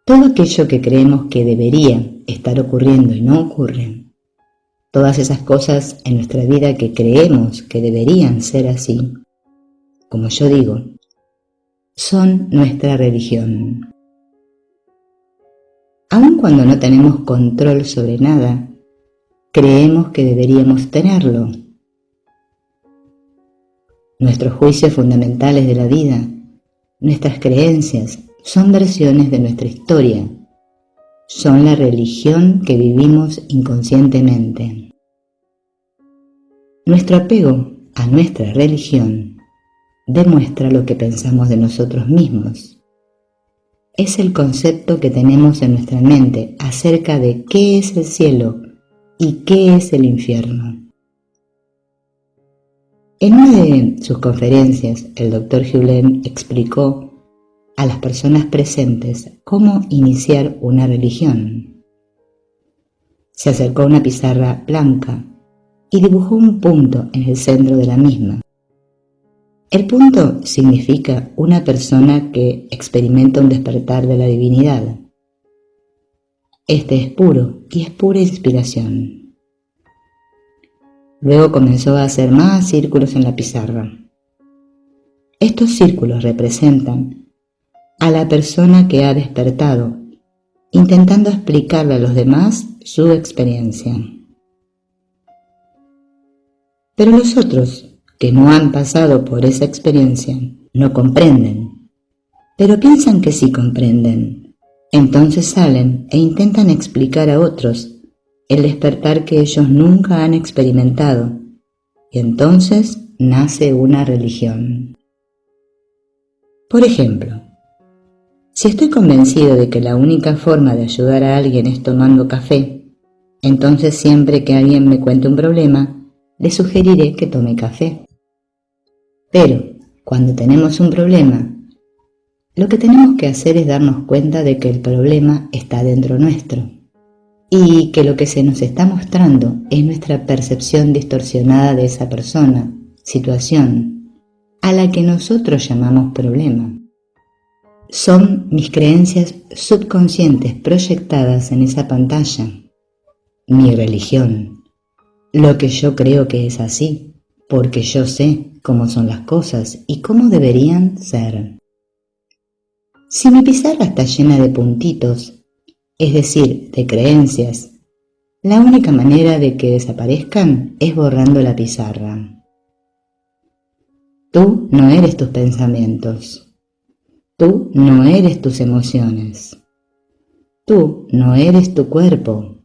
Todo aquello que creemos que debería estar ocurriendo y no ocurre, todas esas cosas en nuestra vida que creemos que deberían ser así, como yo digo, son nuestra religión. Aun cuando no tenemos control sobre nada, creemos que deberíamos tenerlo. Nuestros juicios fundamentales de la vida, nuestras creencias, son versiones de nuestra historia. Son la religión que vivimos inconscientemente. Nuestro apego a nuestra religión demuestra lo que pensamos de nosotros mismos. Es el concepto que tenemos en nuestra mente acerca de qué es el cielo y qué es el infierno. En una de sus conferencias, el Dr. Hughlin explicó a las personas presentes cómo iniciar una religión. Se acercó a una pizarra blanca y dibujó un punto en el centro de la misma. El punto significa una persona que experimenta un despertar de la divinidad. Este es puro y es pura inspiración. Luego comenzó a hacer más círculos en la pizarra. Estos círculos representan a la persona que ha despertado, intentando explicarle a los demás su experiencia. Pero los otros, que no han pasado por esa experiencia, no comprenden, pero piensan que sí comprenden. Entonces salen e intentan explicar a otros el despertar que ellos nunca han experimentado, y entonces nace una religión. Por ejemplo, si estoy convencido de que la única forma de ayudar a alguien es tomando café, entonces siempre que alguien me cuente un problema, le sugeriré que tome café. Pero cuando tenemos un problema, lo que tenemos que hacer es darnos cuenta de que el problema está dentro nuestro y que lo que se nos está mostrando es nuestra percepción distorsionada de esa persona, situación, a la que nosotros llamamos problema. Son mis creencias subconscientes proyectadas en esa pantalla, mi religión, lo que yo creo que es así, porque yo sé cómo son las cosas y cómo deberían ser. Si mi pizarra está llena de puntitos, es decir, de creencias, la única manera de que desaparezcan es borrando la pizarra. Tú no eres tus pensamientos. Tú no eres tus emociones. Tú no eres tu cuerpo.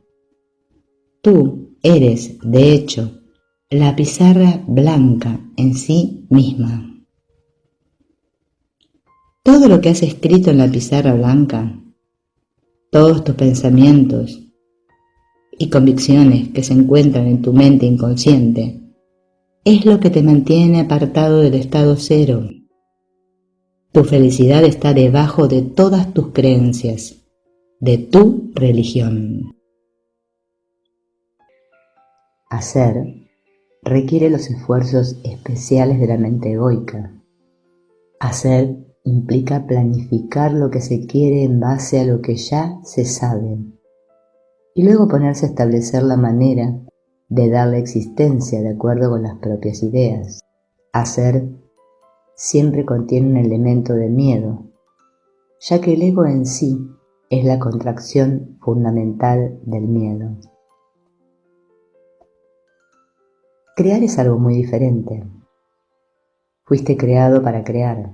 Tú eres, de hecho, la pizarra blanca en sí misma. Todo lo que has escrito en la pizarra blanca, todos tus pensamientos y convicciones que se encuentran en tu mente inconsciente, es lo que te mantiene apartado del estado cero. Tu felicidad está debajo de todas tus creencias, de tu religión. Hacer requiere los esfuerzos especiales de la mente egoica. Hacer implica planificar lo que se quiere en base a lo que ya se sabe, y luego ponerse a establecer la manera de darle existencia de acuerdo con las propias ideas. Hacer siempre contiene un elemento de miedo, ya que el ego en sí es la contracción fundamental del miedo. Crear es algo muy diferente. Fuiste creado para crear.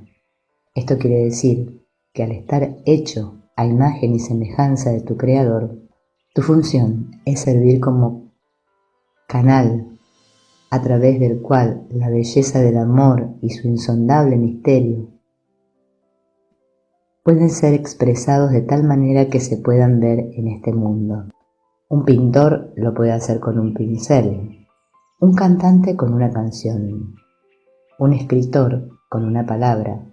Esto quiere decir que al estar hecho a imagen y semejanza de tu creador, tu función es servir como canal a través del cual la belleza del amor y su insondable misterio pueden ser expresados de tal manera que se puedan ver en este mundo. Un pintor lo puede hacer con un pincel, un cantante con una canción, un escritor con una palabra,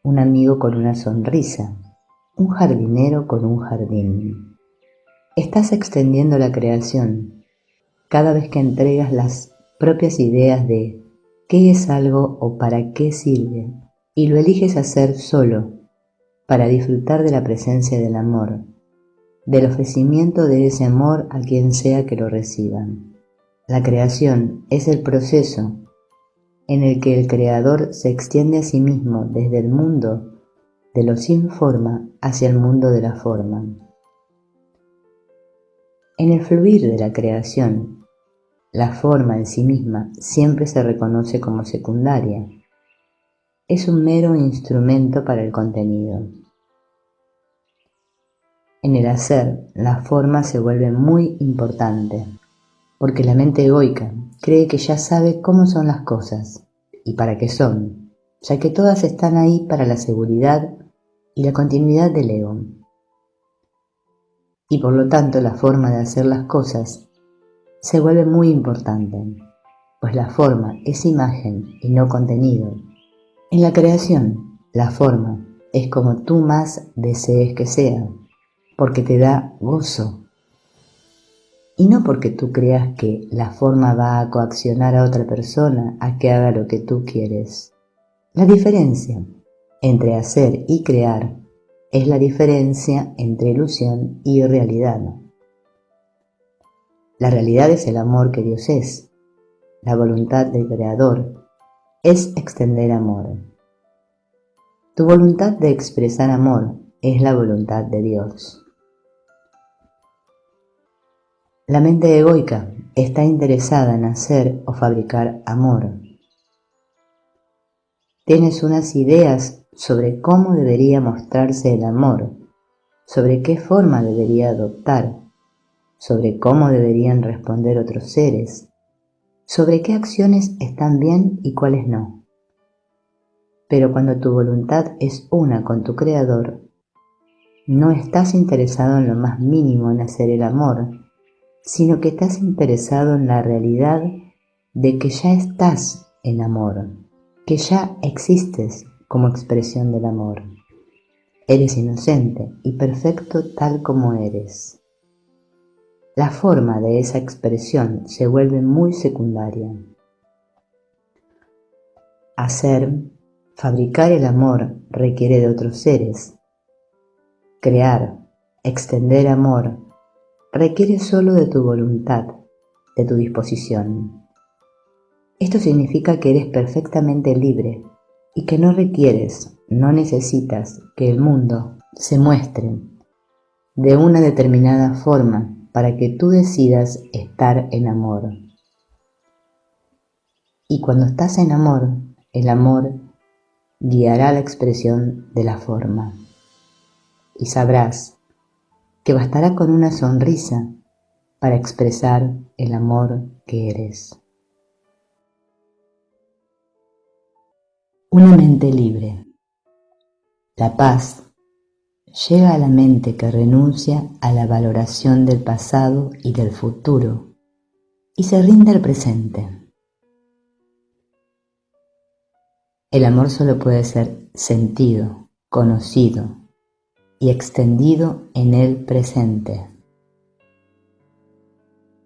un amigo con una sonrisa, un jardinero con un jardín. Estás extendiendo la creación cada vez que entregas las propias ideas de qué es algo o para qué sirve, y lo eliges hacer solo, para disfrutar de la presencia del amor, del ofrecimiento de ese amor a quien sea que lo reciba. La creación es el proceso en el que el Creador se extiende a sí mismo desde el mundo de lo sin forma hacia el mundo de la forma. En el fluir de la creación, la forma en sí misma siempre se reconoce como secundaria. Es un mero instrumento para el contenido. En el hacer, la forma se vuelve muy importante, porque la mente egoica cree que ya sabe cómo son las cosas y para qué son, ya que todas están ahí para la seguridad y la continuidad del ego. Y por lo tanto la forma de hacer las cosas se vuelve muy importante, pues la forma es imagen y no contenido. En la creación, la forma es como tú más desees que sea, porque te da gozo. Y no porque tú creas que la forma va a coaccionar a otra persona a que haga lo que tú quieres. La diferencia entre hacer y crear es la diferencia entre ilusión y realidad. La realidad es el amor que Dios es. La voluntad del Creador es extender amor. Tu voluntad de expresar amor es la voluntad de Dios. La mente egoica está interesada en hacer o fabricar amor. Tienes unas ideas sobre cómo debería mostrarse el amor, sobre qué forma debería adoptar, sobre cómo deberían responder otros seres, sobre qué acciones están bien y cuáles no. Pero cuando tu voluntad es una con tu Creador, no estás interesado en lo más mínimo en hacer el amor, sino que estás interesado en la realidad de que ya estás en amor, que ya existes como expresión del amor. Eres inocente y perfecto tal como eres. La forma de esa expresión se vuelve muy secundaria. Hacer, fabricar el amor requiere de otros seres. Crear, extender amor requiere solo de tu voluntad, de tu disposición. Esto significa que eres perfectamente libre y que no requieres, no necesitas que el mundo se muestre de una determinada forma para que tú decidas estar en amor. Y cuando estás en amor, el amor guiará la expresión de la forma. Y sabrás que bastará con una sonrisa para expresar el amor que eres. Una mente libre. La paz llega a la mente que renuncia a la valoración del pasado y del futuro y se rinde al presente. El amor solo puede ser sentido, conocido y extendido en el presente.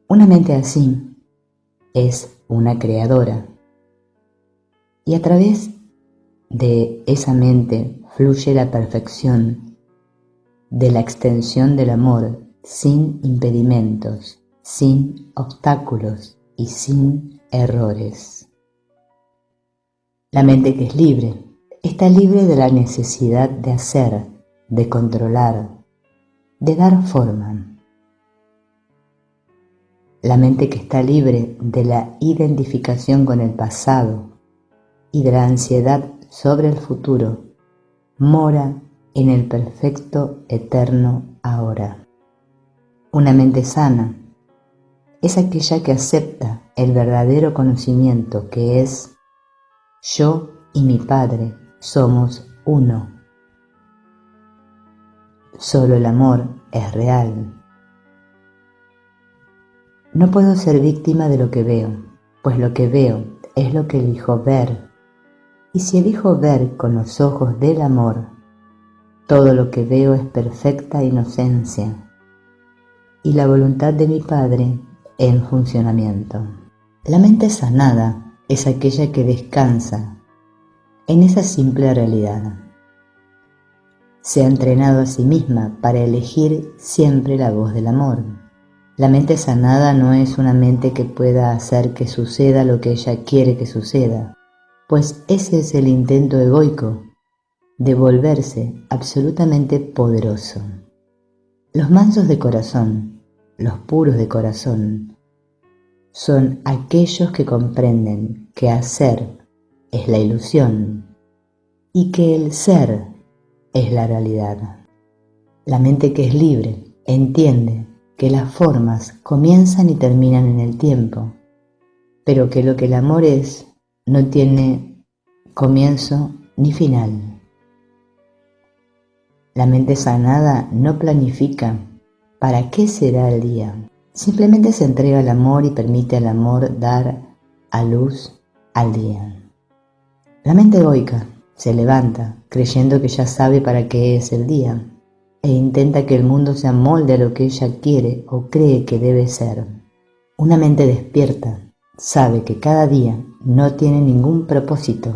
Una mente así es una creadora y a través de esa mente fluye la perfección de la extensión del amor sin impedimentos, sin obstáculos y sin errores. La mente que es libre está libre de la necesidad de hacer, de controlar, de dar forma. La mente que está libre de la identificación con el pasado y de la ansiedad sobre el futuro mora en el perfecto eterno ahora. Una mente sana es aquella que acepta el verdadero conocimiento que es: yo y mi Padre somos uno. Solo el amor es real. No puedo ser víctima de lo que veo, pues lo que veo es lo que elijo ver. Y si elijo ver con los ojos del amor, todo lo que veo es perfecta inocencia y la voluntad de mi Padre en funcionamiento. La mente sanada es aquella que descansa en esa simple realidad. se ha entrenado a sí misma para elegir siempre la voz del amor. La mente sanada no es una mente que pueda hacer que suceda lo que ella quiere que suceda, pues ese es el intento egoico de volverse absolutamente poderoso. Los mansos de corazón, los puros de corazón, son aquellos que comprenden que hacer es la ilusión y que el ser es la realidad. La mente que es libre entiende que las formas comienzan y terminan en el tiempo, pero que lo que el amor es no tiene comienzo ni final. La mente sanada no planifica para qué será el día. Simplemente se entrega al amor y permite al amor dar a luz al día. La mente egoica se levanta creyendo que ya sabe para qué es el día e intenta que el mundo se amolde a lo que ella quiere o cree que debe ser. Una mente despierta sabe que cada día no tiene ningún propósito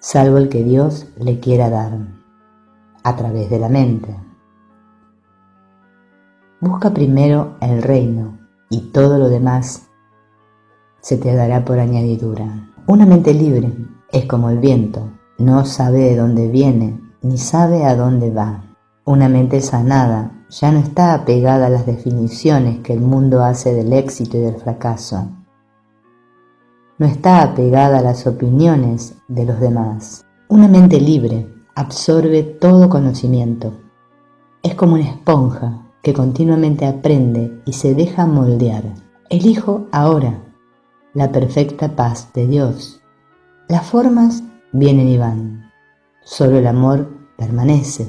salvo el que Dios le quiera dar a través de la mente. Busca primero el reino y todo lo demás se te dará por añadidura. Una mente libre es como el viento, no sabe de dónde viene ni sabe a dónde va. Una mente sanada ya no está apegada a las definiciones que el mundo hace del éxito y del fracaso. No está apegada a las opiniones de los demás. Una mente libre absorbe todo conocimiento. Es como una esponja que continuamente aprende y se deja moldear. Elijo ahora la perfecta paz de Dios. Las formas vienen y van. Solo el amor permanece.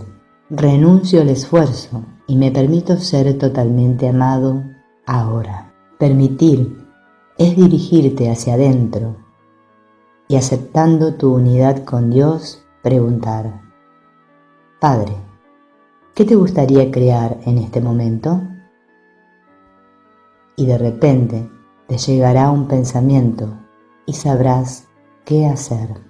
Renuncio al esfuerzo y me permito ser totalmente amado ahora. Permitir es dirigirte hacia adentro y aceptando tu unidad con Dios, preguntar: Padre, ¿qué te gustaría crear en este momento? Y de repente te llegará un pensamiento y sabrás qué hacer.